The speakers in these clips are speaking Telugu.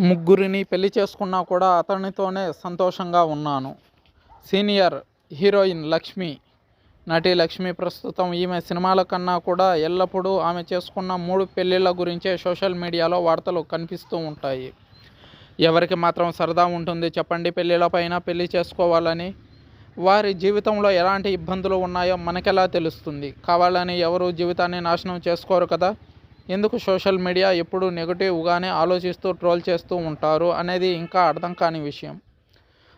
ముగ్గురిని పెళ్లి చేసుకున్నా కూడా అతనితోనే సంతోషంగా ఉన్నాను. Senior heroine Lakshmi. నటి లక్ష్మి ప్రస్తుతం ఈమె సినిమాల కన్నా కూడా ఎల్లప్పుడూ ఆమె చేసుకున్న 3 పెళ్లిళ్ల గురించే సోషల్ మీడియాలో వార్తలు కనిపిస్తూ ఉంటాయి. ఎవరికి మాత్రం సరదా ఉంటుంది చెప్పండి పెళ్లిళ్లపైన? పెళ్లి చేసుకోవాలని. వారి జీవితంలో ఎలాంటి ఇబ్బందులు ఉన్నాయో మనకెలా తెలుస్తుంది? కావాలని ఎవరు జీవితాన్ని నాశనం చేసుకోరు కదా. ఎందుకు సోషల్ మీడియా ఎప్పుడూ నెగటివ్గానే ఆలోచిస్తూ ట్రోల్ చేస్తూ ఉంటారు అనేది ఇంకా అర్థం కాని విషయం.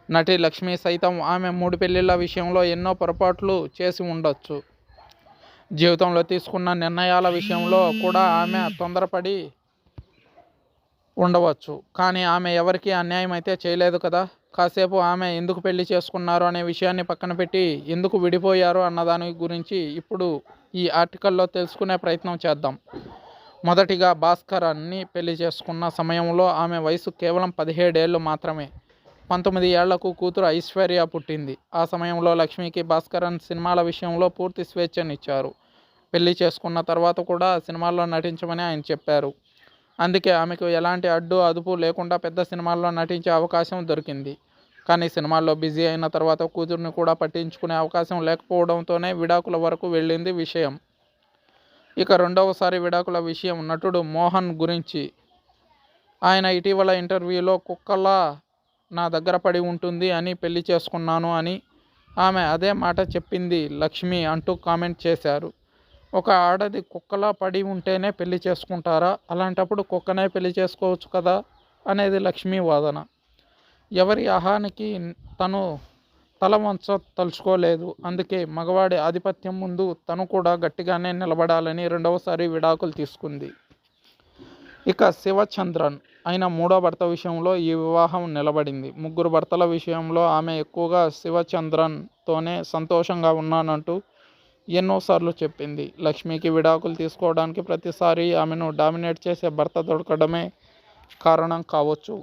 నటి లక్ష్మి సైతం ఆమె 3 పెళ్లిళ్ల విషయంలో ఎన్నో పొరపాట్లు చేసి ఉండొచ్చు. జీవితంలో తీసుకున్న నిర్ణయాల విషయంలో కూడా ఆమె తొందరపడి ఉండవచ్చు. కానీ ఆమె ఎవరికీ అన్యాయం అయితే చేయలేదు కదా. కాసేపు ఆమె ఎందుకు పెళ్లి చేసుకున్నారు అనే విషయాన్ని పక్కన పెట్టి ఎందుకు విడిపోయారు అన్నదాని గురించి ఇప్పుడు ఈ ఆర్టికల్లో తెలుసుకునే ప్రయత్నం చేద్దాం. మొదటిగా భాస్కరన్ని పెళ్లి చేసుకున్న సమయంలో ఆమె వయసు కేవలం 17 ఏళ్లు మాత్రమే. 19 ఏళ్లకు కూతురు ఐశ్వర్య పుట్టింది. ఆ సమయంలో లక్ష్మికి భాస్కరన్ సినిమాల విషయంలో పూర్తి స్వేచ్ఛనిచ్చారు. పెళ్లి చేసుకున్న తర్వాత కూడా సినిమాల్లో నటించమని ఆయన చెప్పారు. అందుకే ఆమెకు ఎలాంటి అడ్డు అదుపు లేకుండా పెద్ద సినిమాల్లో నటించే అవకాశం దొరికింది. కానీ సినిమాల్లో బిజీ అయిన తర్వాత కూతుర్ని కూడా పట్టించుకునే అవకాశం లేకపోవడంతోనే విడాకుల వరకు వెళ్ళింది విషయం. ఇక రెండవసారి విడాకుల విషయం నటుడు మోహన్ గురించి. ఆయన ఇటీవల ఇంటర్వ్యూలో కుక్కలా నా దగ్గర పడి ఉంటుంది అని పెళ్లి చేసుకున్నాను అని ఆమె అదే మాట చెప్పింది లక్ష్మి అంటూ కామెంట్ చేశారు. ఒక ఆడది కుక్కలా పడి ఉంటేనే పెళ్లి చేసుకుంటారా? అలాంటప్పుడు కుక్కనే పెళ్లి చేసుకోవచ్చు కదా అనేది లక్ష్మి వాదన. ఎవరి అహానికి తను తల వంచ తలుచుకోలేదు. అందుకే మగవాడి ఆధిపత్యం ముందు తను కూడా గట్టిగానే నిలబడాలని రెండవసారి విడాకులు తీసుకుంది. ఇక శివచంద్రన్. ఆయన 3వ భర్త విషయంలో ఈ వివాహం నిలబడింది. 3 భర్తల విషయంలో ఆమె ఎక్కువగా శివచంద్రన్తోనే సంతోషంగా ఉన్నానంటూ ఎన్నోసార్లు చెప్పింది. లక్ష్మికి విడాకులు తీసుకోవడానికి ప్రతిసారి ఆమెను డామినేట్ చేసే భర్త దొరకడమే కారణం కావచ్చు.